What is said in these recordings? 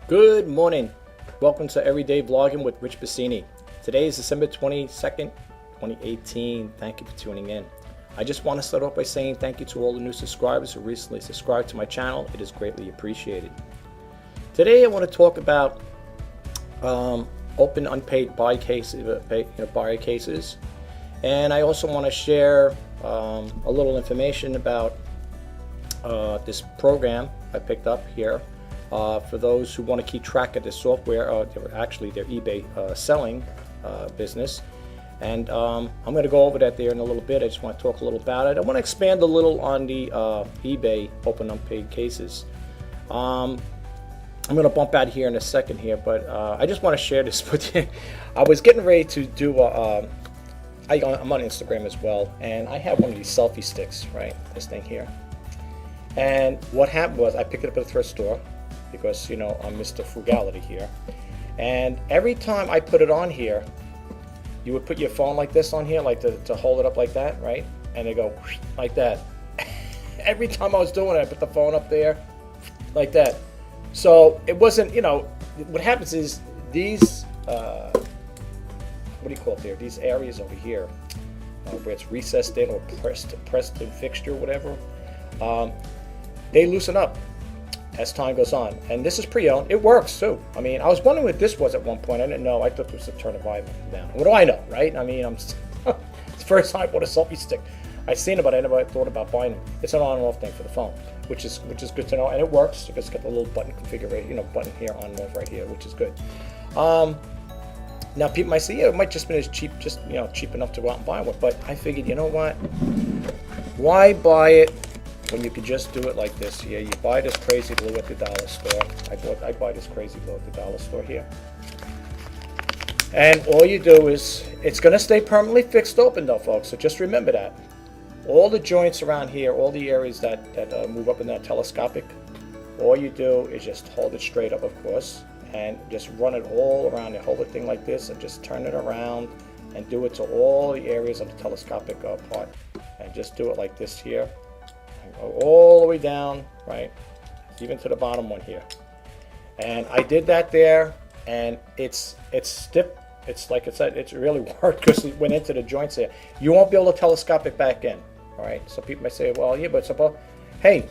Good morning. Welcome to Everyday Vlogging with Rich Pasini. Today is December 22nd, 2018. Thank you for tuning in. I just want to start off by saying thank you to all the new subscribers who recently subscribed to my channel. It is greatly appreciated. Today I want to talk about open unpaid buy cases, buyer cases, and I also want to share a little information about this program I picked up here. For those who want to keep track of the software, actually their eBay selling business. And I'm going to go over that there in a little bit. I just want to talk a little about it. I want to expand a little on the eBay open unpaid cases. I'm going to bump out here in a second here, but I just want to share this with you. I was getting ready to do I'm on Instagram as well, and I have one of these selfie sticks, right? This thing here. And what happened was I picked it up at a thrift store, because I'm Mr. Frugality here, and every time I put it on here, you would put your phone like this on here, like to hold it up like that, right? And they go like that. Every time I was doing it, I put the phone up there like that. So it wasn't, what happens is these what do you call it there, these areas over here where it's recessed in or pressed in fixture, whatever, they loosen up as time goes on. And this is pre-owned. It works too. I mean, I was wondering what this was at one point. I didn't know. I thought it was a turn of violence down. What do I know, right? I mean, it's the first time I bought a selfie stick. I've seen it, but I never thought about buying them. It's an on and off thing for the phone, which is good to know, and it works because it's got the little button configuration, button here on and off right here, which is good. Now people might say, yeah, it might just be as cheap, just cheap enough to go out and buy one. But I figured, you know what? Why buy it when you could just do it like this here? You buy this crazy glue at the dollar store. I buy this crazy glue at the dollar store here. And all you do is, it's going to stay permanently fixed open though, folks, so just remember that. All the joints around here, all the areas that move up in that telescopic, all you do is just hold it straight up, of course, and just run it all around. You hold the thing like this and just turn it around and do it to all the areas of the telescopic part. And just do it like this here. Go all the way down, right, even to the bottom one here. And I did that there, and it's stiff. It's like I said, it's really worked because it went into the joints there. You won't be able to telescope it back in. All right, so people may say, well, yeah, but suppose, hey,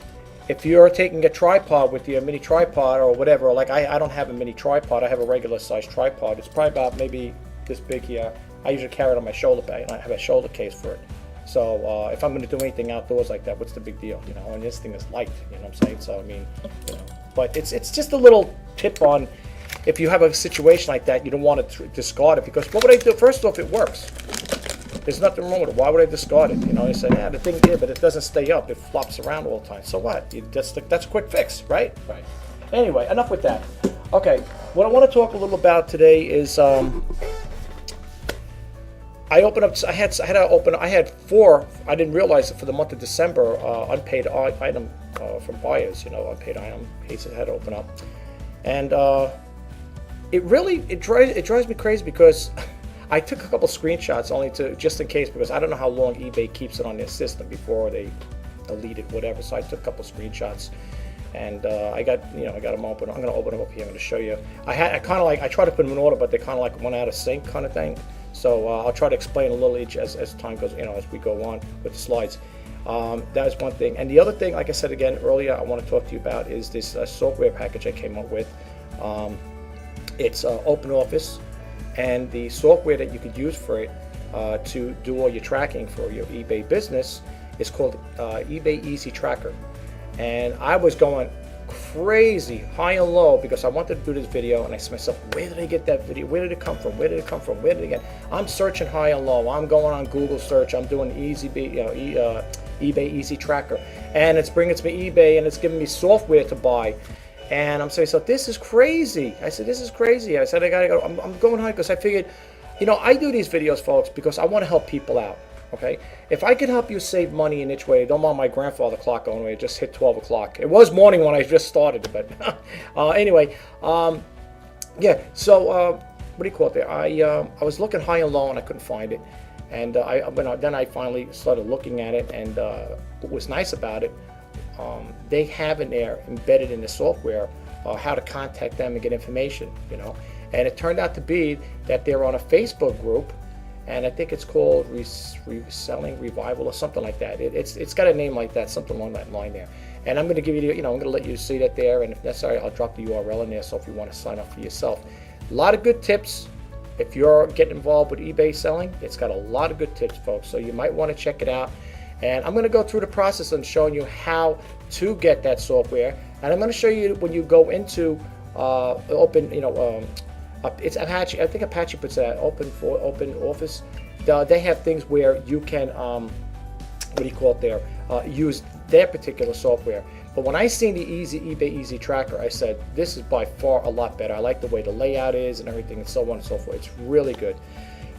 if you're taking a tripod with your mini tripod or whatever, like I don't have a mini tripod, I have a regular size tripod. It's probably about maybe this big here. I usually carry it on my shoulder bag, and I have a shoulder case for it. So if I'm going to do anything outdoors like that, what's the big deal? And this thing is light, what I'm saying? So I mean, but it's just a little tip on, if you have a situation like that, you don't want to discard it, because what would I do? First off, it works. There's nothing wrong with it. Why would I discard it? They say, yeah, the thing did, but it doesn't stay up. It flops around all the time. So what? That's a quick fix, right? Right. Anyway, enough with that. Okay, what I want to talk a little about today is I had four, I didn't realize it, for the month of December, unpaid item from buyers, unpaid item cases I had to open up. And it drives me crazy, because I took a couple screenshots only just in case, because I don't know how long eBay keeps it on their system before they delete it, whatever. So I took a couple screenshots, and I got them open. I'm going to open them up here. I'm going to show you. I tried to put them in order, but they kind of like went out of sync kind of thing. So I'll try to explain a little each as time goes, as we go on with the slides. That is one thing. And the other thing, like I said again earlier, I want to talk to you about is this software package I came up with. It's OpenOffice, and the software that you could use for it to do all your tracking for your eBay business is called eBay Easy Tracker. And I was going crazy, high and low, because I wanted to do this video, and I said to myself, where did I get that video? Where did it come from? Where did it come from? Where did it get? I'm searching high and low. I'm going on Google search. I'm doing eBay Easy Tracker, and it's bringing to me eBay, and it's giving me software to buy. And I'm saying, so this is crazy. I said, this is crazy. I said, I gotta go. I'm going high, because I figured, I do these videos, folks, because I want to help people out. Okay, if I could help you save money in each way, don't mind my grandfather clock going away. It just hit 12 o'clock. It was morning when I just started it, but anyway, yeah. So what do you call it there? I was looking high and low, and I couldn't find it. And then I finally started looking at it, and what was nice about it, they have in there, embedded in the software, how to contact them and get information, And it turned out to be that they're on a Facebook group, and I think it's called Reselling Revival or something like that. It's got a name like that, something along that line there. And I'm going to give you, I'm going to let you see that there, and if necessary, I'll drop the URL in there. So if you want to sign up for yourself, a lot of good tips. If you're getting involved with eBay selling, it's got a lot of good tips, folks. So you might want to check it out. And I'm going to go through the process and showing you how to get that software. And I'm going to show you when you go into open, it's Apache. I think Apache puts that open office. They have things where you can, use their particular software. But when I seen the eBay Easy Tracker, I said, this is by far a lot better. I like the way the layout is and everything and so on and so forth. It's really good.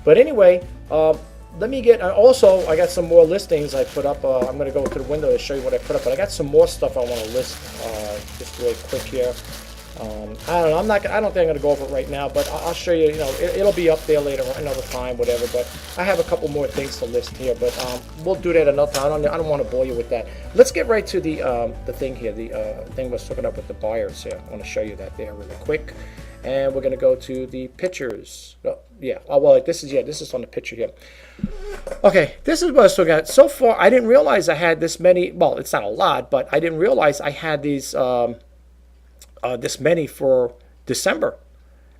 But anyway, let me get, also I got some more listings I put up. I'm going to go to the window to show you what I put up, but I got some more stuff I want to list just really quick here. I don't know, I don't think I'm going to go over it right now, but I'll show you, it'll be up there later another time, whatever, but I have a couple more things to list here, but we'll do that another time. I don't want to bore you with that. Let's get right to the thing here, the thing we're hooking up with the buyers here. I want to show you that there really quick. And we're going to go to the pictures. This is on the picture here. Okay, this is what I was looking at. So far, I didn't realize I had this many. Well, it's not a lot, but I didn't realize I had these this many for December.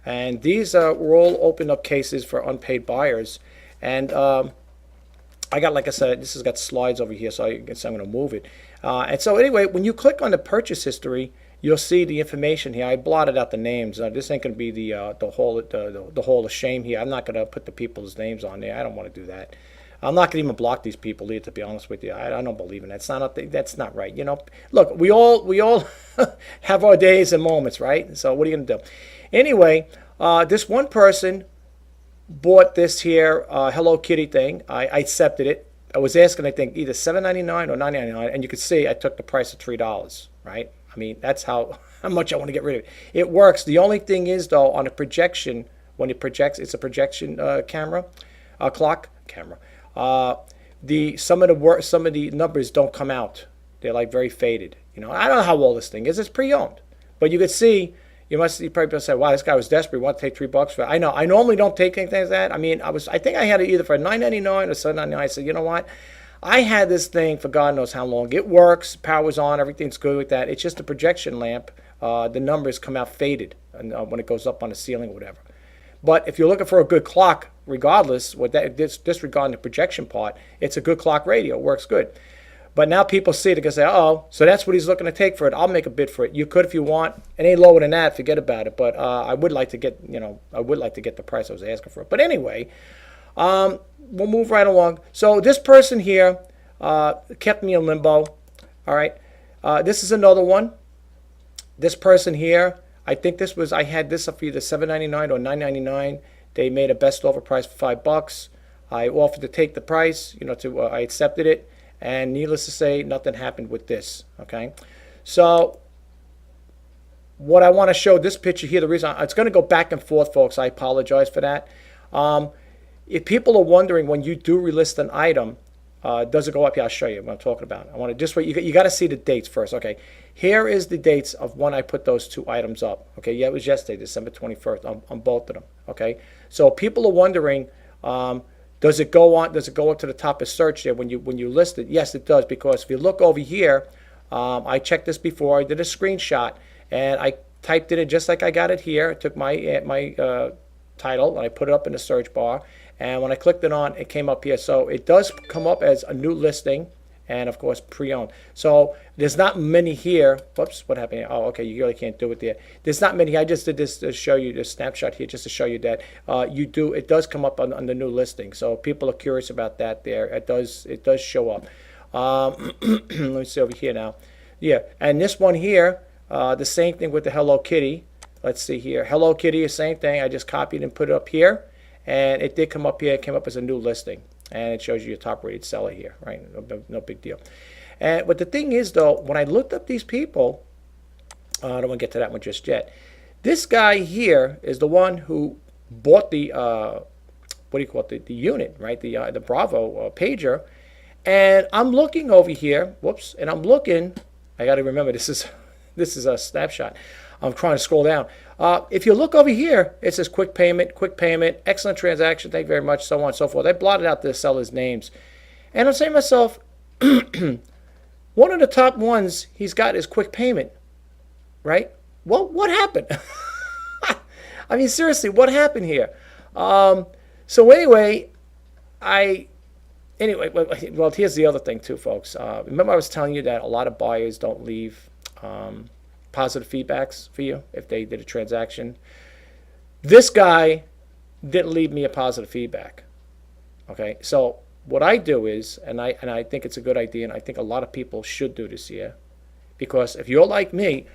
And these were all opened up cases for unpaid buyers. And I got, like I said, this has got slides over here, so I guess I'm going to move it. And so anyway, when you click on the purchase history, you'll see the information here. I blotted out the names. This ain't going to be the hall of shame here. I'm not going to put the people's names on there. I don't want to do that. I'm not going to even block these people either, to be honest with you. I don't believe in that. That's not right. Look, we all have our days and moments, right? So what are you going to do? Anyway, this one person bought this here Hello Kitty thing. I accepted it. I was asking, I think, either $7.99 or $9.99, and you could see I took the price of $3, right? I mean, that's how much I want to get rid of it. It works. The only thing is, though, on a projection, when it projects, it's a projection clock camera. Some of the numbers don't come out. They're like very faded. I don't know how old this thing is. It's pre-owned, but you could see. You probably say, "Wow, this guy was desperate. He wanted to take $3 for it." I know. I normally don't take anything like that. I mean, I think I had it either for $9.99 or $7.99. I said, you know what? I had this thing for God knows how long. It works, power's on, everything's good with that. It's just a projection lamp. The numbers come out faded when it goes up on the ceiling or whatever. But if you're looking for a good clock, regardless, disregarding the projection part, it's a good clock radio. It works good. But now people see it and can say, oh, so that's what he's looking to take for it. I'll make a bid for it. You could if you want. It ain't lower than that. Forget about it. But I would like to get, the price I was asking for it. But anyway, we'll move right along. So this person here kept me in limbo. All right. This is another one. This person here, I think I had this up for either $7.99 or $9.99. They made a best offer price for $5. I offered to take the price. I accepted it. And needless to say, nothing happened with this, okay? So what I want to show this picture here, the reason it's going to go back and forth, folks. I apologize for that. If people are wondering when you do relist an item, does it go up? Yeah, I'll show you what I'm talking about. I want to just wait. You got to see the dates first, okay? Here is the dates of when I put those two items up, okay? Yeah, it was yesterday, December 21st, on both of them, okay? So people are wondering, does it go up to the top of search there when you list it? Yes, it does, because if you look over here, I checked this before. I did a screenshot and I typed it in just like I got it here. I took my title and I put it up in the search bar. And when I clicked it on, it came up here. So it does come up as a new listing and, of course, pre-owned. So there's not many here. Whoops, what happened here? Oh, okay, you really can't do it there. There's not many. I just did this to show you this snapshot here, just to show you that it does come up on the new listing. So people are curious about that there. It does show up. Let me see over here now. Yeah, and this one here, the same thing with the Hello Kitty. Let's see here. Hello Kitty, the same thing. I just copied and put it up here. And it did come up here. It came up as a new listing. And it shows you your top rated seller here, right? No big deal. But the thing is, though, when I looked up these people, I don't want to get to that one just yet. This guy here is the one who bought the, the unit, right? The Bravo pager. And I'm looking over here, whoops, and I'm looking, I got to remember this is a snapshot. I'm trying to scroll down. If you look over here, it says quick payment, excellent transaction, thank you very much, so on and so forth. I blotted out the seller's names. And I'm saying to myself, one of the top ones he's got is quick payment, right? Well, what happened? I mean, seriously, what happened here? So anyway, well, here's the other thing too, folks. Remember I was telling you that a lot of buyers don't leave positive feedbacks for you if they did a transaction. This guy didn't leave me a positive feedback. Okay, so what I do is, and I think it's a good idea, and I think a lot of people should do this here, because if you're like me,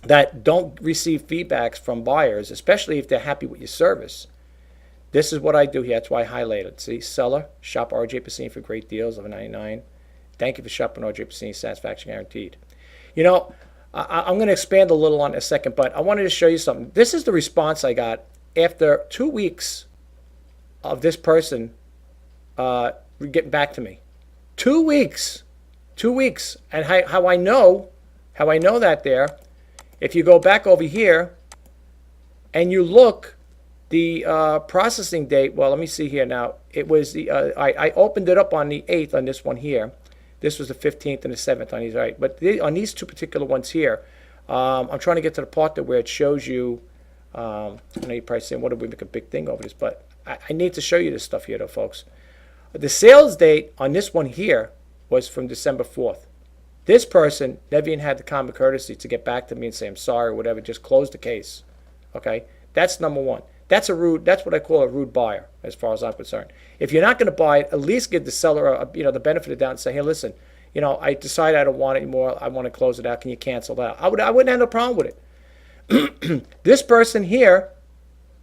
that don't receive feedbacks from buyers, especially if they're happy with your service, this is what I do here. That's why I highlighted. See, seller, shop RJ Pasini for great deals of $99. Thank you for shopping RJ Pasini, satisfaction guaranteed. You know, I'm going to expand a little on it in a second, but I wanted to show you something. This is the response I got after 2 weeks of this person getting back to me. 2 weeks. 2 weeks. And how I know that there, if you go back over here and you look, the processing date, well, let me see here now. It was I opened it up on the 8th on this one here. This was the 15th and the 7th on these, right? But on these two particular ones here, I'm trying to get to the part where it shows you, I know you're probably saying, what did we make a big thing over this? But I need to show you this stuff here, though, folks. The sales date on this one here was from December 4th. This person never even had the common courtesy to get back to me and say, I'm sorry, or whatever, just close the case. Okay? That's number one. That's what I call a rude buyer, as far as I'm concerned. If you're not going to buy it, at least give the seller the benefit of the doubt and say, hey, listen, I decided I don't want it anymore. I want to close it out. Can you cancel that? I wouldn't have no problem with it. This person here,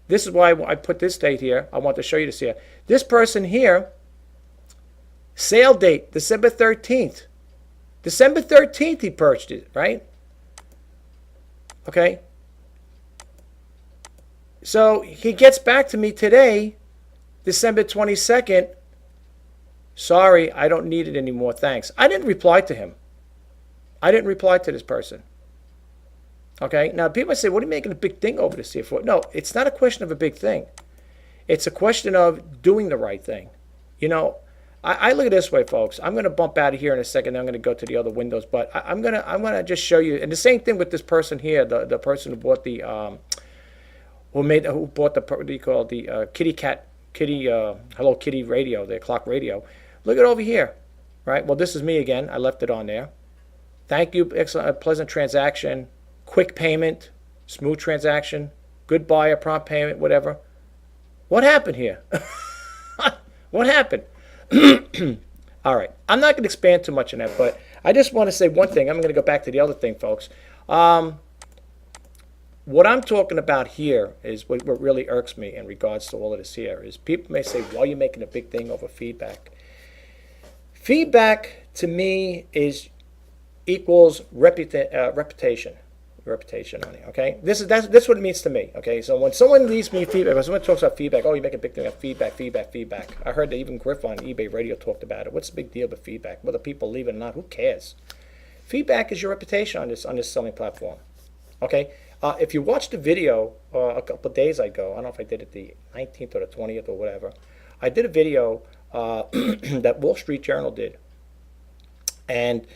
this is why I put this date here. I want to show you this here. This person here, sale date, December 13th. December 13th he purchased it, right? Okay. So he gets back to me today, December 22nd. Sorry, I don't need it anymore, thanks. I didn't reply to him. I didn't reply to this person. Okay, now people say, what are you making a big thing over this here for? No, it's not a question of a big thing. It's a question of doing the right thing. I look at it this way, folks. I'm going to bump out of here in a second. I'm going to go to the other windows, but I'm going to just show you. And the same thing with this person here, the person who bought the Hello Kitty radio, the clock radio. Look at over here, right? Well, this is me again. I left it on there. Thank you, excellent, pleasant transaction, quick payment, smooth transaction, good buyer, prompt payment, whatever. What happened here? What happened? All right. I'm not going to expand too much on that, but I just want to say one thing. I'm going to go back to the other thing, folks. What I'm talking about here is what really irks me in regards to all of this here is people may say, why are you making a big thing over feedback? Feedback to me equals reputation. Reputation on it, okay? That's what it means to me, okay? So when someone leaves me feedback, when someone talks about feedback, oh, you make a big thing of feedback. I heard that even Griff on eBay Radio talked about it. What's the big deal with feedback? Whether people leave it or not, who cares? Feedback is your reputation on this selling platform, okay? If you watched the video a couple of days ago, I don't know if I did it the 19th or the 20th or whatever, I did a video that Wall Street Journal did. And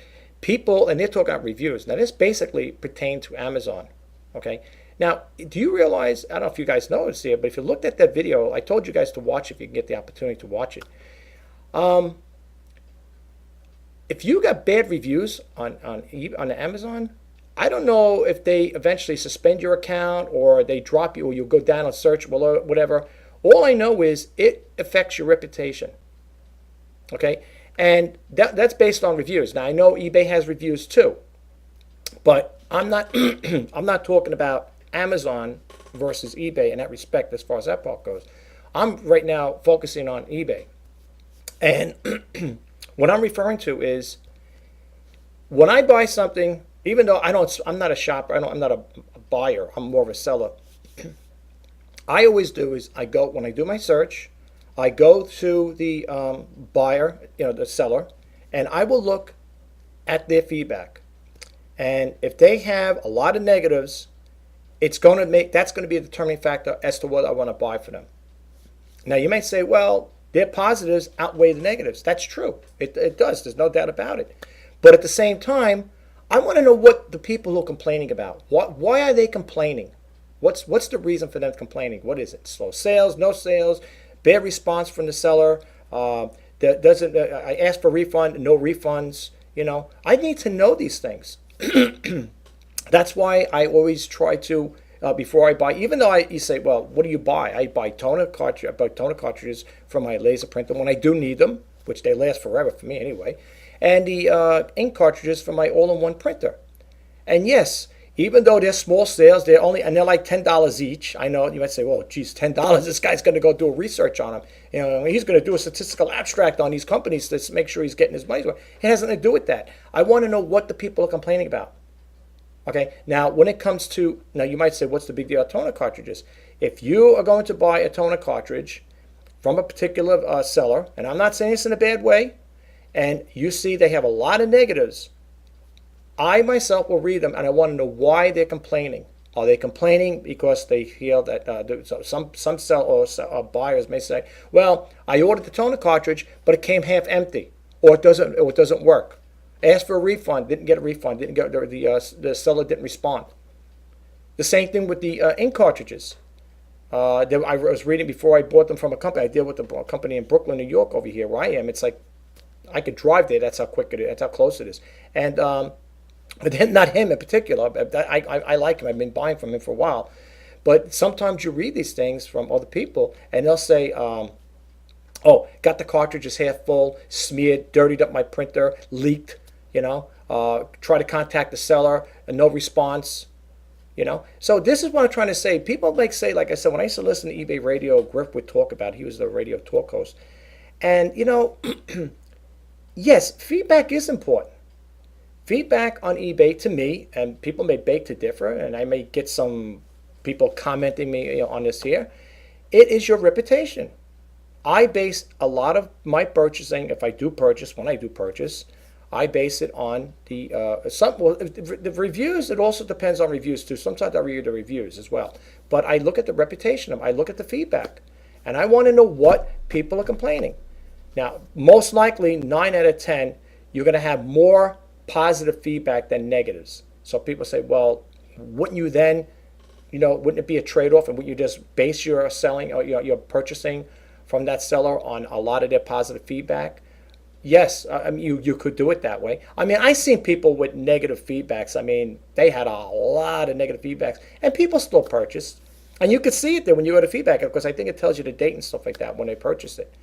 they're talking about reviews. Now, this basically pertains to Amazon, okay? Now, do you realize, I don't know if you guys noticed here, but if you looked at that video, I told you guys to watch it if you can get the opportunity to watch it. If you got bad reviews on Amazon, I don't know if they eventually suspend your account or they drop you or you go down on search, whatever. All I know is it affects your reputation, okay? And that's based on reviews. Now, I know eBay has reviews too, but I'm not I'm not talking about Amazon versus eBay in that respect as far as that part goes. I'm right now focusing on eBay. And what I'm referring to is when I buy something, even though I'm not a shopper, I'm not a buyer, I'm more of a seller. I always do is when I do my search, I go to the buyer, the seller, and I will look at their feedback. And if they have a lot of negatives, that's going to be a determining factor as to whether I want to buy for them. Now you may say, well, their positives outweigh the negatives. That's true. It does. There's no doubt about it. But at the same time, I want to know what the people who are complaining about. Why are they complaining? What's the reason for them complaining? What is it? Slow sales, no sales, bad response from the seller. I asked for a refund, no refunds. I need to know these things. That's why I always try to, before I buy, even though you say, well, what do you buy? I buy toner cartridges from my laser printer when I do need them, which they last forever for me anyway, and the ink cartridges from my all-in-one printer. And yes, even though they're small sales, they're like $10 each. I know you might say, well, geez, $10. This guy's going to go do a research on them. He's going to do a statistical abstract on these companies to make sure he's getting his money's worth. It has nothing to do with that. I want to know what the people are complaining about. Okay, now when it comes to, now you might say, what's the big deal about toner cartridges? If you are going to buy a toner cartridge from a particular seller, and I'm not saying this in a bad way, and you see they have a lot of negatives, I myself will read them and I want to know why they're complaining. Are they complaining because they feel that some buyers may say, well, I ordered the toner cartridge, but it came half empty, or it doesn't work. Asked for a refund, didn't get a refund, the seller didn't respond. The same thing with the ink cartridges. I was reading before I bought them from a company. I deal with a company in Brooklyn, New York, over here where I am. It's like I could drive there. That's how quick it is. That's how close it is. And but then, not him in particular. I like him. I've been buying from him for a while. But sometimes you read these things from other people, and they'll say, "Oh, got the cartridges half full, smeared, dirtied up my printer, leaked." Try to contact the seller and no response. So this is what I'm trying to say. People like say, like I said, when I used to listen to eBay Radio, Griff would talk about. He was the radio talk host, and yes, feedback is important. Feedback on eBay to me, and people may beg to differ, and I may get some people commenting me on this here. It is your reputation. I base a lot of my purchasing, if I do purchase, when I do purchase, I base it on the reviews. It also depends on reviews too. Sometimes I read the reviews as well, but I look at the reputation. I look at the feedback, and I want to know what people are complaining. Now, most likely, 9 out of 10, you're going to have more positive feedback than negatives. So people say, well, wouldn't you then, wouldn't it be a trade-off, and wouldn't you just base your selling or your purchasing from that seller on a lot of their positive feedback? Yes, you could do it that way. I've seen people with negative feedbacks. They had a lot of negative feedbacks, and people still purchased. And you could see it there when you go to feedback, because I think it tells you the date and stuff like that when they purchased it,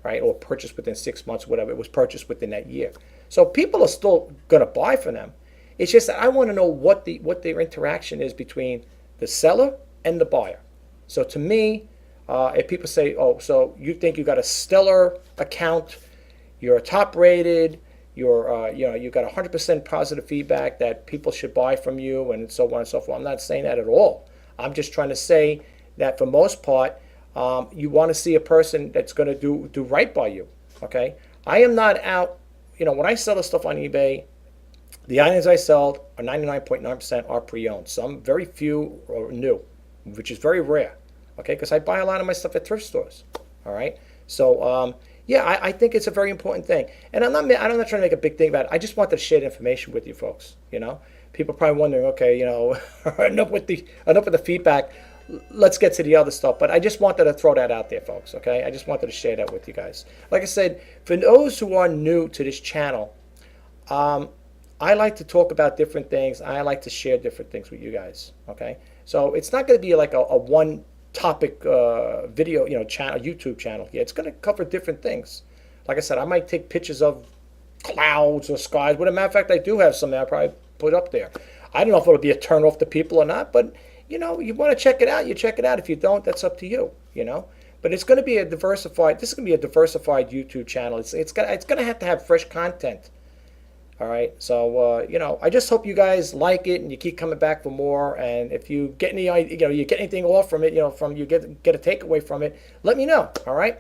right? Or purchased within 6 months, whatever. It was purchased within that year. So people are still going to buy from them. It's just that I want to know what their interaction is between the seller and the buyer. So to me, if people say, oh, so you think you got a stellar account, you're top rated, you got 100% positive feedback that people should buy from you, and so on and so forth. I'm not saying that at all. I'm just trying to say that for most part, you want to see a person that's going to do right by you. Okay, I am not out. When I sell the stuff on eBay, the items I sell are 99.9% are pre-owned. Some very few are new, which is very rare. Okay, because I buy a lot of my stuff at thrift stores. All right, so. Yeah, I think it's a very important thing, and I'm not trying to make a big thing about it. I just wanted to share the information with you folks. People are probably wondering, okay, enough with the feedback. Let's get to the other stuff. But I just wanted to throw that out there, folks. Okay, I just wanted to share that with you guys. Like I said, for those who are new to this channel, I like to talk about different things. I like to share different things with you guys. Okay, so it's not going to be like a one topic video channel, YouTube channel. Yeah, it's going to cover different things. Like I said, I might take pictures of clouds or skies. But as a matter of fact, I do have some that I'll probably put up there. I don't know if it'll be a turn off to people or not, but you want to check it out, you check it out. If you don't, that's up to you. But it's going to be a diversified. This is going to be a diversified YouTube channel. It's going to have fresh content. All right, so I just hope you guys like it and you keep coming back for more. And if you get any, you get anything off from it, from you get a takeaway from it, let me know. All right.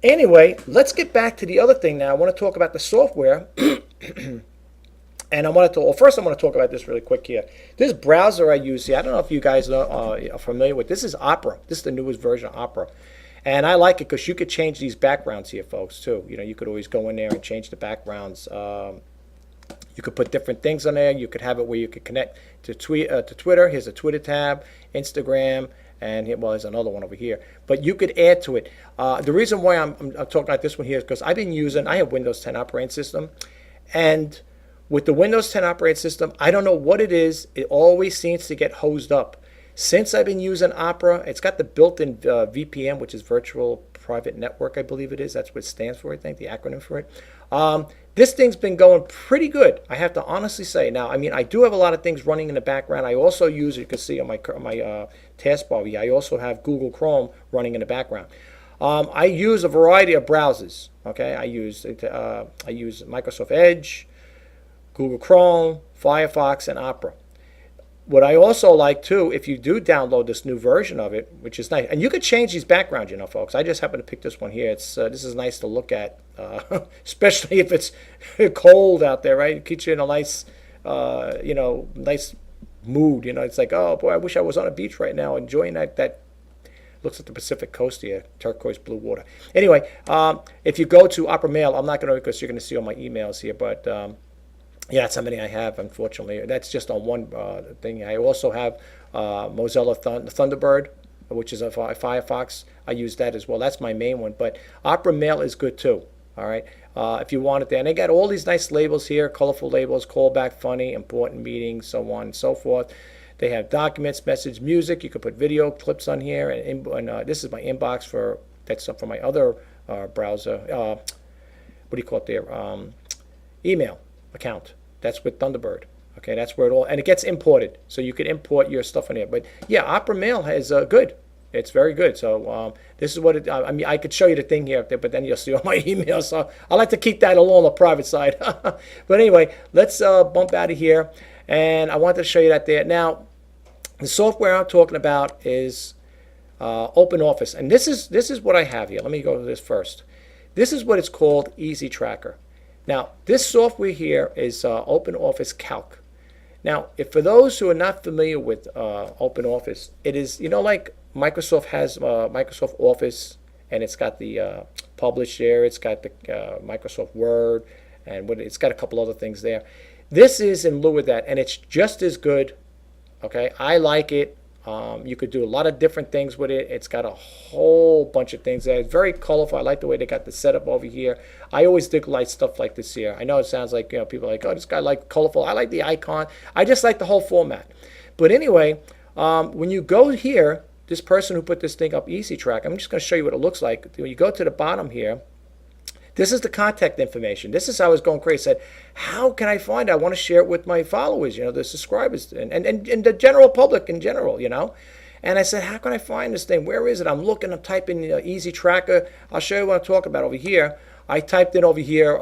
Anyway, let's get back to the other thing now. I want to talk about the software, And I want to, well, first I want to talk about this really quick here. This browser I use here, I don't know if you guys are familiar with. This is Opera. This is the newest version of Opera. And I like it because you could change these backgrounds here, folks, too. You know, you could always go in there and change the backgrounds. You could put different things on there. You could have it where you could connect to Twitter. Here's a Twitter tab, Instagram, and well, there's another one over here. But you could add to it. The reason why I'm talking about this one here is because I have Windows 10 operating system. And with the Windows 10 operating system, I don't know what it is. It always seems to get hosed up. Since I've been using Opera, it's got the built-in VPN, which is Virtual Private Network, I believe it is. That's what it stands for, I think, the acronym for it. This thing's been going pretty good, I have to honestly say. Now, I mean, I do have a lot of things running in the background. I also use, you can see on my taskbar here, I also have Google Chrome running in the background. I use a variety of browsers. Okay, I use Microsoft Edge, Google Chrome, Firefox, and Opera. What I also like too, if you do download this new version of it, which is nice, and you could change these backgrounds, you know, folks. I just happen to pick this one here. It's this is nice to look at, especially if it's cold out there, right? It keeps you in a nice, nice mood. You know, it's like, oh boy, I wish I was on a beach right now, enjoying that. Looks at the Pacific coast here, turquoise blue water. Anyway, if you go to Opera Mail, I'm not going to, because you're going to see all my emails here, but yeah, that's how many I have, unfortunately. That's just on one thing. I also have Mozilla Thunderbird, which is a Firefox. I use that as well. That's my main one. But Opera Mail is good too. All right. If you want it there. And they got all these nice labels here, colorful labels, callback, funny, important meetings, so on and so forth. They have documents, message, music. You can put video clips on here. And this is my inbox that's for my other browser. What do you call it there? Email account. That's with Thunderbird. Okay, that's where it all, and it gets imported, so you can import your stuff in there. But yeah, Opera Mail is good. It's very good. So this is what it. I mean, I could show you the thing here, but then you'll see all my emails. So I like to keep that along the private side. But anyway, let's bump out of here, and I wanted to show you that there. Now, the software I'm talking about is OpenOffice, and this is what I have here. Let me go to this first. This is what it's called, Easy Tracker. Now, this software here is OpenOffice Calc. Now, for those who are not familiar with OpenOffice, it is, you know, like Microsoft has Microsoft Office, and it's got the Publish there, it's got the Microsoft Word, and it's got a couple other things there. This is in lieu of that, and it's just as good. Okay, I like it. You could do a lot of different things with it. It's got a whole bunch of things there. It's very colorful. I like the way they got the setup over here. I always dig like stuff like this here. I know it sounds like, you know, people are like, oh, this guy like colorful. I like the icon. I just like the whole format. But anyway, when you go here, this person who put this thing up, Easy Track, I'm just going to show you what it looks like. When you go to the bottom here, this is the contact information. This is how I was going crazy. I said, how can I find it? I want to share it with my followers, you know, the subscribers, and the general public in general, you know. And I said, how can I find this thing? Where is it? I'm looking, I'm typing Easy Tracker. I'll show you what I'm talking about over here. I typed in over here,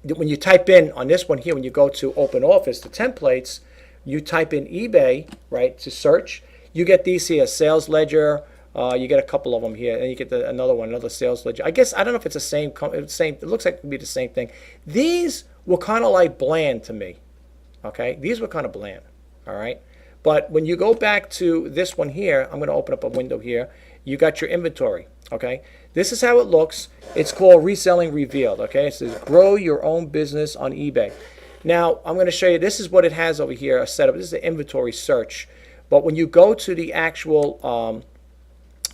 when you type in on this one here, when you go to OpenOffice, the templates, you type in eBay, right, to search. You get these here, Sales Ledger. You get a couple of them here, and you get another one, another sales ledger. I guess, I don't know if it's the same. It looks like it could be the same thing. These were kind of like bland to me. Okay, these were kind of bland. All right, but when you go back to this one here, I'm going to open up a window here. You got your inventory. Okay, this is how it looks. It's called Reselling Revealed. Okay, it says grow your own business on eBay. Now I'm going to show you. This is what it has over here. A setup. This is the inventory search. But when you go to the actual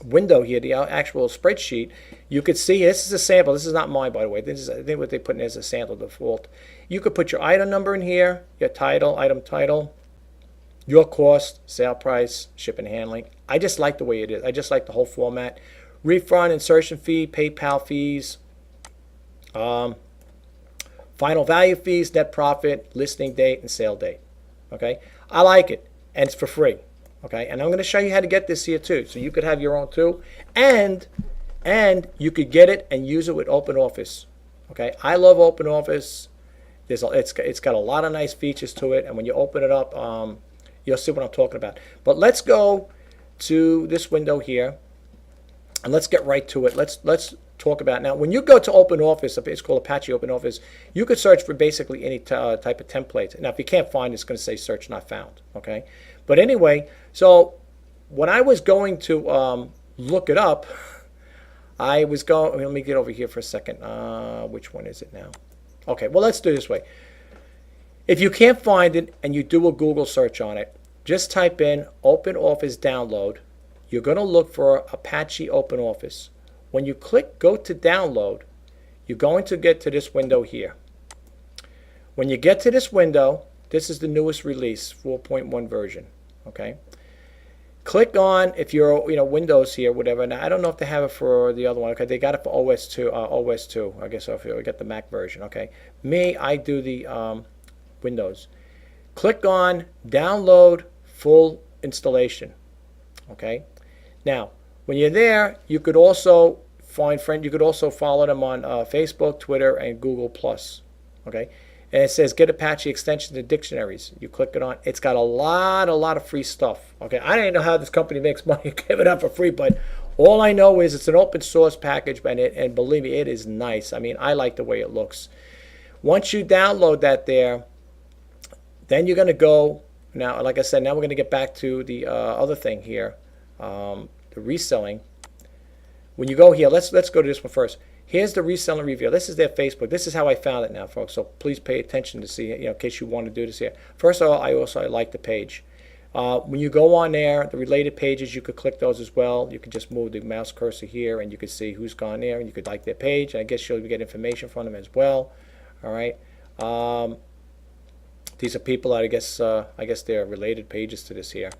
window here, the actual spreadsheet, you could see this is a sample. This is not mine, by the way. This is, I think, what they put in as a sample default. You could put your item number in here, your title, item title, your cost, sale price, shipping and handling. I just like the way it is. I just like the whole format. Refund, insertion fee, PayPal fees, final value fees, net profit, listing date, and sale date. Okay, I like it, and it's for free. Okay, and I'm going to show you how to get this here too, so you could have your own too, and you could get it and use it with OpenOffice. Okay, I love OpenOffice. It's got a lot of nice features to it, and when you open it up, you'll see what I'm talking about. But let's go to this window here, and let's get right to it. Let's talk about. Now, when you go to OpenOffice, it's called Apache OpenOffice, you could search for basically any type of template. Now, if you can't find it, it's going to say search not found, okay? But anyway, so when I was going to look it up, I was going, let me get over here for a second. Which one is it now? Okay, well, let's do it this way. If you can't find it and you do a Google search on it, just type in OpenOffice download. You're going to look for Apache OpenOffice. When you click go to download, you're going to get to this window here. When you get to this window, this is the newest release, 4.1 version. Okay. Click on, if you're Windows here, whatever. Now I don't know if they have it for the other one. Okay, they got it for OS 2. I guess if you get the Mac version. Okay. Me, I do the Windows. Click on download full installation. Okay. Now, when you're there, you could also find friends. You could also follow them on Facebook, Twitter, and Google+. Okay, and it says get Apache extensions and dictionaries. You click it on. It's got a lot of free stuff. Okay, I don't know how this company makes money giving it up for free, but all I know is it's an open source package, and believe me, it is nice. I mean, I like the way it looks. Once you download that there, then you're going to go. Now, like I said, now we're going to get back to the other thing here. The reselling. When you go here, let's go to this one first. Here's the reselling review. This is their Facebook. This is how I found it now, folks. So please pay attention to see, in case you want to do this here. First of all, I like the page. When you go on there, the related pages, you could click those as well. You could just move the mouse cursor here, and you could see who's gone there, and you could like their page. I guess you'll get information from them as well. All right. These are people that I guess they're related pages to this here.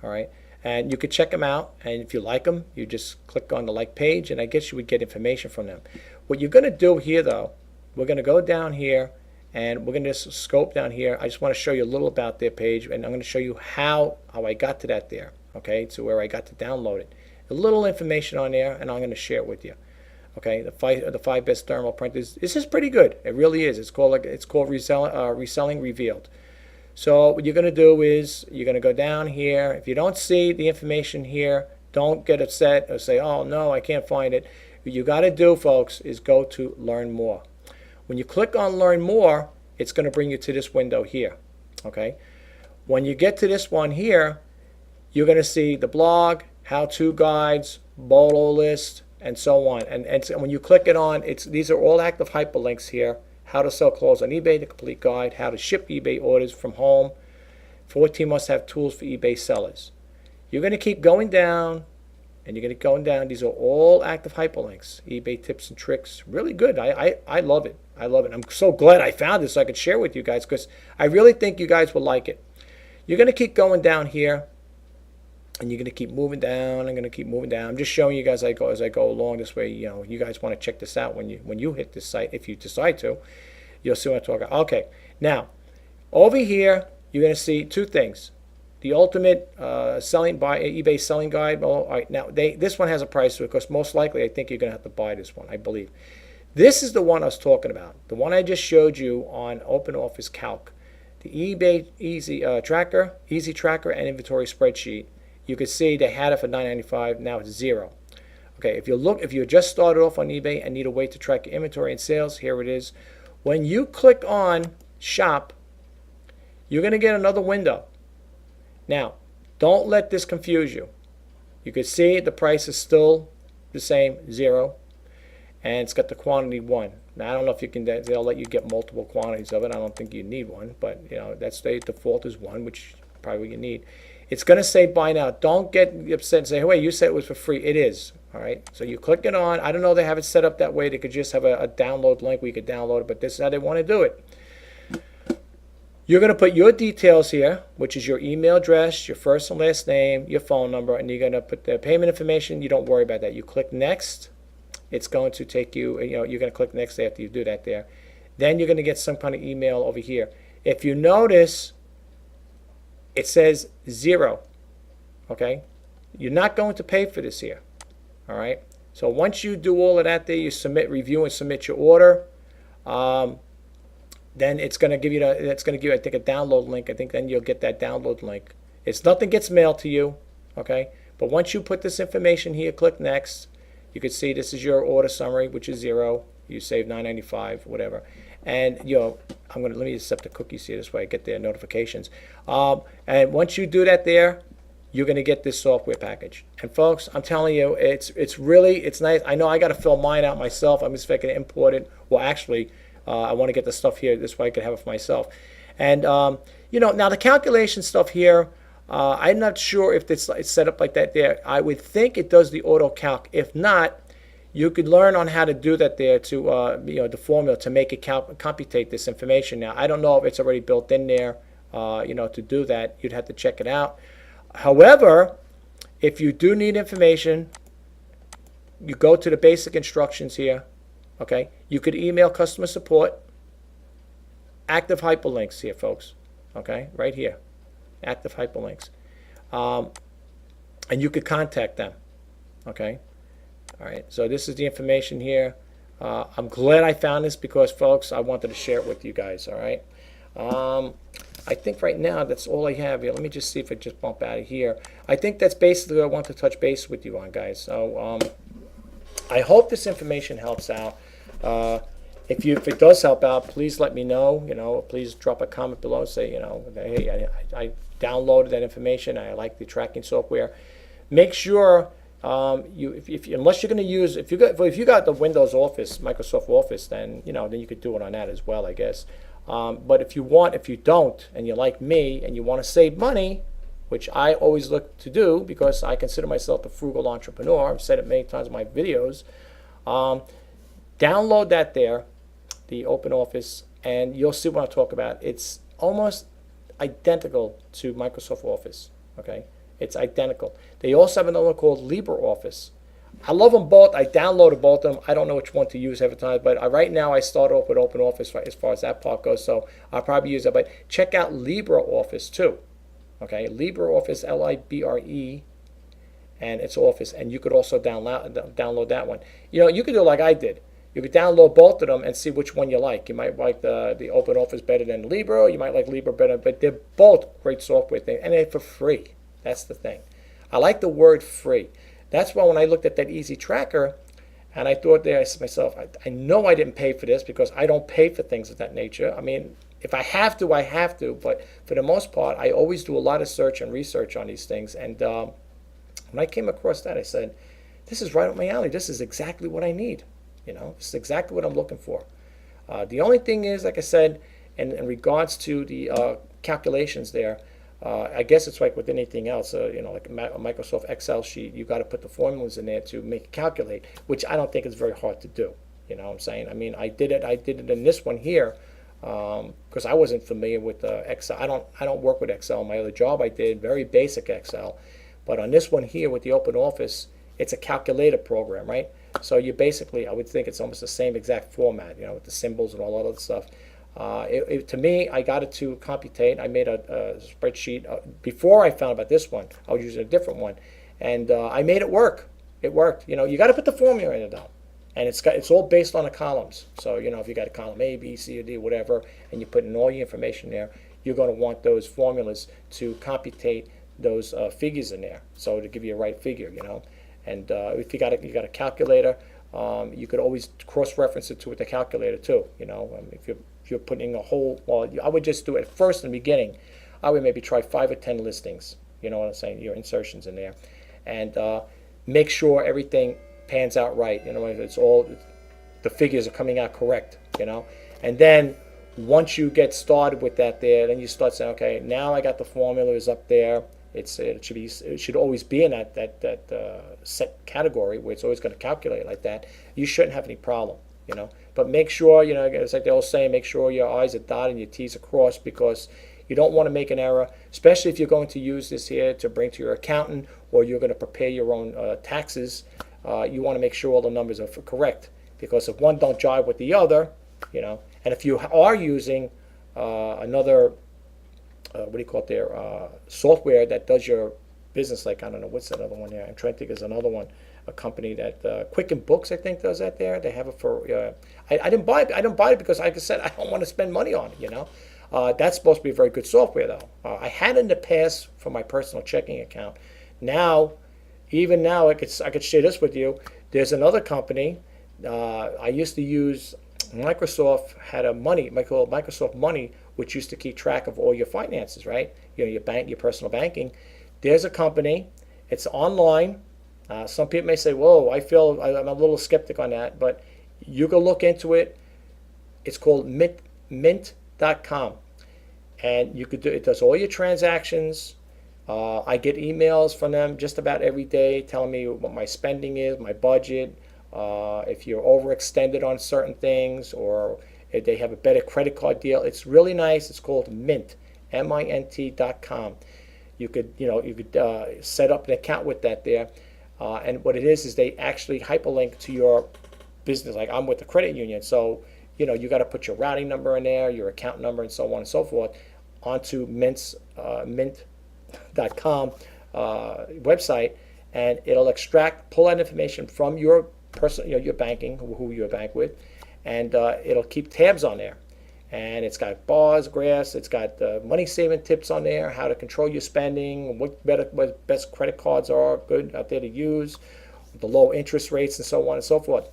All right. And you could check them out, and if you like them, you just click on the like page, and I guess you would get information from them. What you're going to do here, though, we're going to go down here, and we're going to just scope down here. I just want to show you a little about their page, and I'm going to show you how I got to that there, okay, to where I got to download it. A little information on there, and I'm going to share it with you. Okay, the five best thermal printers. This is pretty good. It really is. It's called Reselling Revealed. So what you're going to do is you're going to go down here. If you don't see the information here, don't get upset or say, oh no, I can't find it. What you got to do, folks, is go to Learn More. When you click on Learn More, it's going to bring you to this window here. Okay. When you get to this one here, you're going to see the blog, how-to guides, bolo list, and so on. And when you click it on, these are all active hyperlinks here. How to sell clothes on eBay, the complete guide, how to ship eBay orders from home, 14 must-have tools for eBay sellers. You're going to keep going down, and you're going to keep going down. These are all active hyperlinks, eBay tips and tricks. Really good. I love it. I love it. I'm so glad I found this so I could share with you guys, because I really think you guys will like it. You're going to keep going down here, and you're going to keep moving down. I'm going to keep moving down. I'm just showing you guys as I go along this way. You guys want to check this out when you hit this site. If you decide to, you'll see what I'm talking about. Okay, now over here you're going to see two things: the ultimate eBay selling guide. Well, all right, now this one has a price to it, because most likely I think you're going to have to buy this one. I believe this is the one I was talking about. The one I just showed you on OpenOffice Calc, the eBay Easy Tracker, Easy Tracker, and Inventory Spreadsheet. You can see they had it for $9.95. Now it's $0. Okay, if you just started off on eBay and need a way to track your inventory and sales, here it is. When you click on Shop, you're going to get another window. Now, don't let this confuse you. You can see the price is still the same, $0, and it's got the quantity 1. Now, I don't know if you can. They'll let you get multiple quantities of it. I don't think you need one, but that's the default is 1, which probably you need. It's going to say buy now. Don't get upset and say, hey, wait, you said it was for free. It is. All right. So you click it on. I don't know. They have it set up that way. They could just have a download link where you could download it, but this is how they want to do it. You're going to put your details here, which is your email address, your first and last name, your phone number, and you're going to put the payment information. You don't worry about that. You click next. It's going to take you, you're going to click next after you do that there. Then you're going to get some kind of email over here. If you notice, it says 0, okay? You're not going to pay for this here, all right? So once you do all of that there, you review and submit your order, then it's going to give you, I think, a download link. I think then you'll get that download link. Nothing gets mailed to you, okay? But once you put this information here, click next, You could see this is your order summary, which is 0. You save $9.95, whatever. And let me accept the cookies here. This way I get their notifications. And once you do that there, you're going to get this software package. And folks, I'm telling you, it's nice. I know I got to fill mine out myself. I'm just going to import it. Well, actually, I want to get the stuff here. This way I can have it for myself. And now the calculation stuff here, I'm not sure if it's set up like that there. I would think it does the auto calc. If not, you could learn on how to do that there to the formula to make it computate this information. Now I don't know if it's already built in there to do that. You'd have to check it out. However, if you do need information, you go to the basic instructions here. Okay, you could email customer support. Active hyperlinks here, folks. Okay, right here, active hyperlinks, and you could contact them. Okay. All right, so this is the information here. I'm glad I found this because, folks, I wanted to share it with you guys, all right? I think right now that's all I have here. Let me just see if I just bump out of here. I think that's basically what I want to touch base with you on, guys. So I hope this information helps out. If it does help out, please let me know. Please drop a comment below and say, hey, I downloaded that information. I like the tracking software. Make sure unless you're going to use if you got the Windows Office, Microsoft Office, then then you could do it on that as well, I guess. But if you don't, and you're like me and you want to save money, which I always look to do because I consider myself a frugal entrepreneur. I've said it many times in my videos. Download that there, the Open Office, and you'll see what I'm talking about. It's almost identical to Microsoft Office. Okay. It's identical. They also have another one called LibreOffice. I love them both. I downloaded both of them. I don't know which one to use every time, but right now I start off with OpenOffice as far as that part goes, so I'll probably use that. But check out LibreOffice too. Okay, LibreOffice, Libre, and it's Office, and you could also download that one. You could do like I did. You could download both of them and see which one you like. You might like the OpenOffice better than Libre. You might like Libre better, but they're both great software things, and they're for free. That's the thing. I like the word free. That's why when I looked at that Easy Tracker, and I thought there, I said to myself, I know I didn't pay for this because I don't pay for things of that nature. I mean, if I have to, I have to. But for the most part, I always do a lot of search and research on these things. And when I came across that, I said, this is right up my alley. This is exactly what I need. This is exactly what I'm looking for. The only thing is, like I said, in regards to the calculations there, I guess it's like with anything else, like a Microsoft Excel sheet, you got to put the formulas in there to make it calculate, which I don't think is very hard to do. You know what I'm saying? I mean, I did it in this one here because I wasn't familiar with Excel. I don't work with Excel. My other job I did very basic Excel, but on this one here with the Open Office, it's a calculator program, right? So you basically, I would think it's almost the same exact format, with the symbols and all that other stuff. To me, I got it to computate. I made a spreadsheet. Before I found about this one, I was using a different one. And I made it work. It worked. You got to put the formula in it, though. And it's all based on the columns. So, if you got a column A, B, C, or D, whatever, and you put in all your information there, you're going to want those formulas to computate those figures in there. So to give you a right figure, And if you got a calculator, you could always cross-reference it with the calculator too. If you're putting a whole, I would just do it first in the beginning. I would maybe try 5 or 10 listings. You know what I'm saying? Your insertions in there, and make sure everything pans out right. It's all the figures are coming out correct. And then once you get started with that, then you start saying, okay, now I got the formulas up there. It should always be in that set category where it's always going to calculate like that. You shouldn't have any problem, But make sure, it's like they all say, make sure your I's are dotted and your T's are crossed, because you don't want to make an error, especially if you're going to use this here to bring to your accountant or you're going to prepare your own taxes. You want to make sure all the numbers are correct, because if one don't jive with the other, and if you are using another what do you call it there, software that does your business, like, I don't know, what's that other one there? I'm trying to think, there's another one, a company that, Quicken Books, I think, does that there. They have it for, I didn't buy it because, like I said, I don't want to spend money on it, That's supposed to be very good software, though. I had it in the past for my personal checking account. Now, even now, I could share this with you. There's another company. I used to use Microsoft had a money, called Microsoft Money, which used to keep track of all your finances, right? Your bank, your personal banking. There's a company. It's online. Some people may say, "Whoa, I'm a little skeptic on that," but you can look into it. It's called Mint.com, and you could do it. Does all your transactions. I get emails from them just about every day telling me what my spending is, my budget, if you're overextended on certain things, or if they have a better credit card deal. It's really nice. It's called Mint, Mint.com. You could set up an account with that there, and what it is they actually hyperlink to your business. Like I'm with the credit union, so you got to put your routing number in there, your account number, and so on and so forth onto Mint.com website, and it'll pull that information from your person, your banking, who you bank with, and it'll keep tabs on there. And it's got bars, graphs, it's got money saving tips on there, how to control your spending, what best credit cards are good out there to use, the low interest rates, and so on and so forth.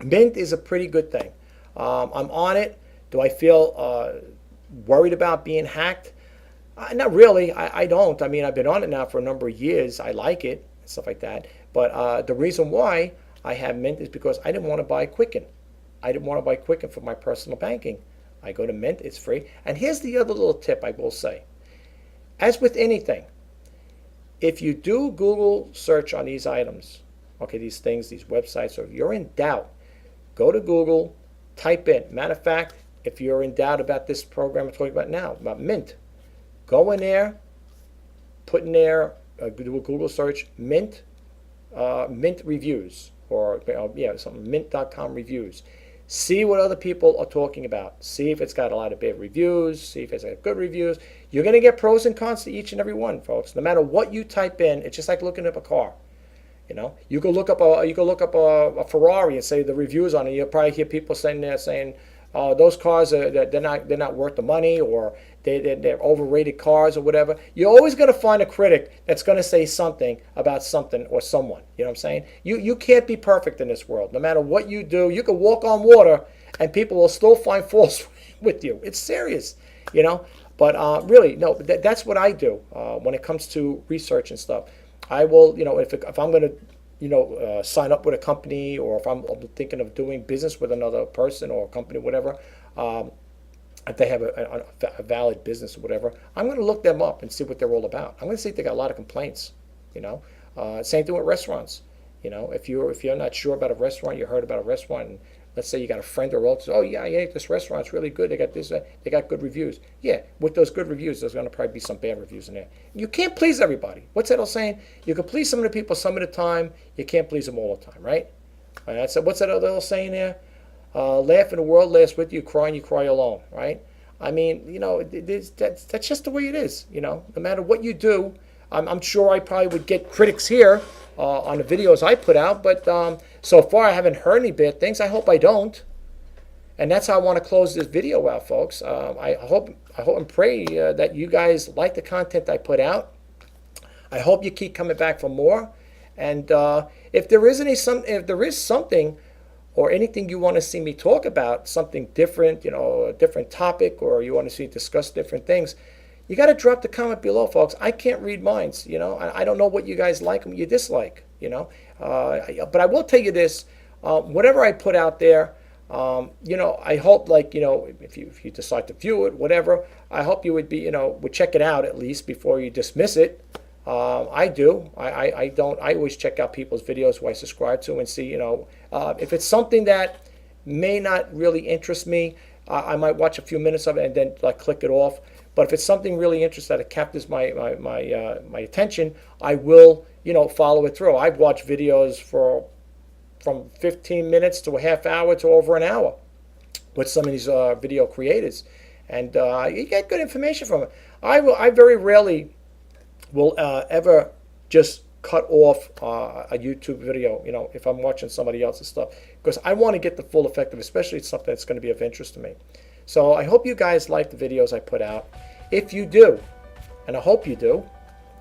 Mint is a pretty good thing. I'm on it. Do I feel worried about being hacked? Not really. I don't. I mean, I've been on it now for a number of years. I like it, stuff like that. But the reason why I have Mint is because I didn't want to buy Quicken. I didn't want to buy Quicken for my personal banking. I go to Mint, it's free. And here's the other little tip I will say. As with anything, if you do Google search on these items, okay, these things, these websites, or if you're in doubt, go to Google, type in. Matter of fact, if you're in doubt about this program I'm talking about now, about Mint, go in there, put in there, do a Google search, Mint reviews, or something, Mint.com reviews. See what other people are talking about. See if it's got a lot of bad reviews. See if it's got good reviews. You're going to get pros and cons to each and every one, folks. No matter what you type in, it's just like looking up a car. You can look up a Ferrari and say the reviews on it. You'll probably hear people saying those cars they're not worth the money, or they're overrated cars or whatever. You're always going to find a critic that's going to say something about something or someone. You know what I'm saying? You can't be perfect in this world. No matter what you do, you can walk on water and people will still find faults with you. It's serious, But really, no. That's what I do when it comes to research and stuff. I will, if I'm going to, sign up with a company, or if I'm thinking of doing business with another person or a company, whatever, if they have a valid business or whatever, I'm going to look them up and see what they're all about. I'm going to see if they got a lot of complaints. Same thing with restaurants. If you're not sure about a restaurant, you heard about a restaurant, and let's say you got a friend or relative, oh yeah, I ate this restaurant, it's really good. They got this, they got good reviews. Yeah, with those good reviews, there's going to probably be some bad reviews in there. You can't please everybody. What's that old saying? You can please some of the people some of the time. You can't please them all the time, right? All right. So what's that other old saying there? Laugh and the world laughs with you. Cry and you cry alone, right? I mean, that's just the way it is. No matter what you do, I'm sure I probably would get critics here on the videos I put out, but so far I haven't heard any bad things. I hope I don't. And that's how I want to close this video out, folks. I hope and pray that you guys like the content I put out. I hope you keep coming back for more. And if there is something or anything you want to see me talk about, something different, a different topic, or you want to see me discuss different things, you got to drop the comment below, folks. I can't read minds, I don't know what you guys like and what you dislike, But I will tell you this, whatever I put out there, I hope, if you decide to view it, whatever, I hope you would would check it out at least before you dismiss it. I do. I don't. I always check out people's videos who I subscribe to and see, if it's something that may not really interest me, I might watch a few minutes of it and then click it off. But if it's something really interesting that captures my attention, I will, follow it through. I've watched videos from 15 minutes to a half hour to over an hour with some of these video creators, and you get good information from it. I very rarely will ever just cut off a YouTube video, if I'm watching somebody else's stuff, because I want to get the full effect of it, especially if it's something that's going to be of interest to me. So I hope you guys like the videos I put out. If you do, and I hope you do,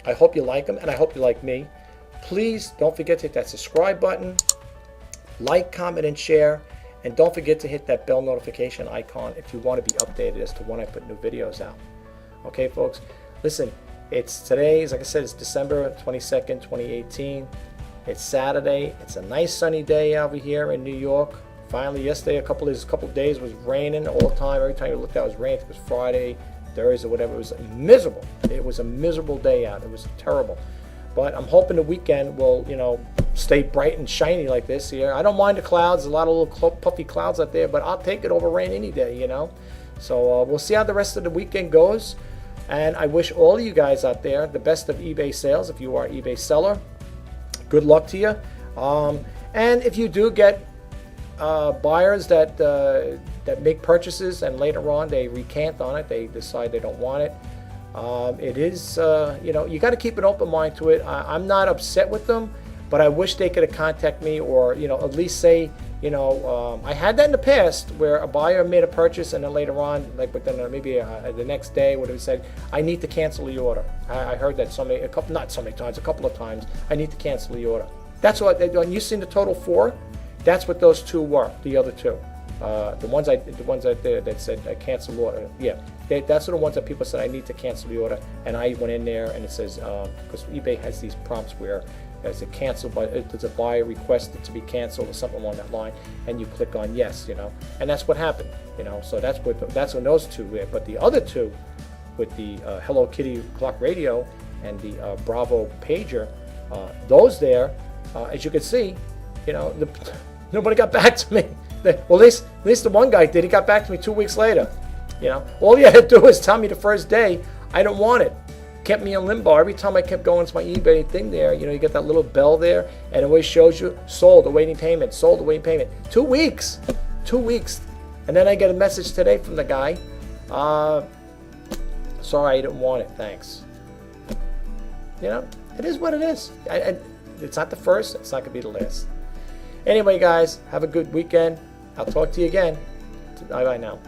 I hope you like them, and I hope you like me, please don't forget to hit that subscribe button, Like, comment, and share. And don't forget to hit that bell notification icon if you want to be updated as to when I put new videos out. Okay, folks? Listen, today, like I said, it's December 22nd, 2018. It's Saturday. It's a nice sunny day over here in New York. Finally, yesterday, a couple of days was raining all the time. Every time you looked out, it was raining. It was Friday, Thursday, whatever. It was miserable. It was a miserable day out. It was terrible. But I'm hoping the weekend will, stay bright and shiny like this here. I don't mind the clouds. There's a lot of little puffy clouds out there, but I'll take it over rain any day, So we'll see how the rest of the weekend goes. And I wish all of you guys out there the best of eBay sales. If you are an eBay seller, good luck to you. And if you do get buyers that make purchases and later on they recant on it, they decide they don't want it. It is, you got to keep an open mind to it. I'm not upset with them, but I wish they could have contacted me or, at least say, I had that in the past where a buyer made a purchase and then later on, like within maybe the next day, whatever, said, I need to cancel the order. I heard that a couple of times, I need to cancel the order. That's what they do. And you seen the total 4? That's what those 2 were, the other 2. The ones that said I cancel order, yeah, that's the ones that people said I need to cancel the order, and I went in there and it says because eBay has these prompts where there's a cancel, there's a buyer requested to be canceled or something along that line, and you click on yes, and that's what happened, So that's when those 2 were, but the other 2 with the Hello Kitty clock radio and the Bravo pager, those there, as you can see, nobody got back to me. Well, at least the one guy did. He got back to me 2 weeks later. All you had to do was tell me the first day I don't want it. Kept me in limbo. Every time I kept going to my eBay thing there, you get that little bell there, and it always shows you sold, awaiting payment, sold, awaiting payment. 2 weeks, 2 weeks, and then I get a message today from the guy. Sorry, I didn't want it. Thanks. It is what it is. It's not the first. It's not gonna be the last. Anyway, guys, have a good weekend. I'll talk to you again. Bye-bye now.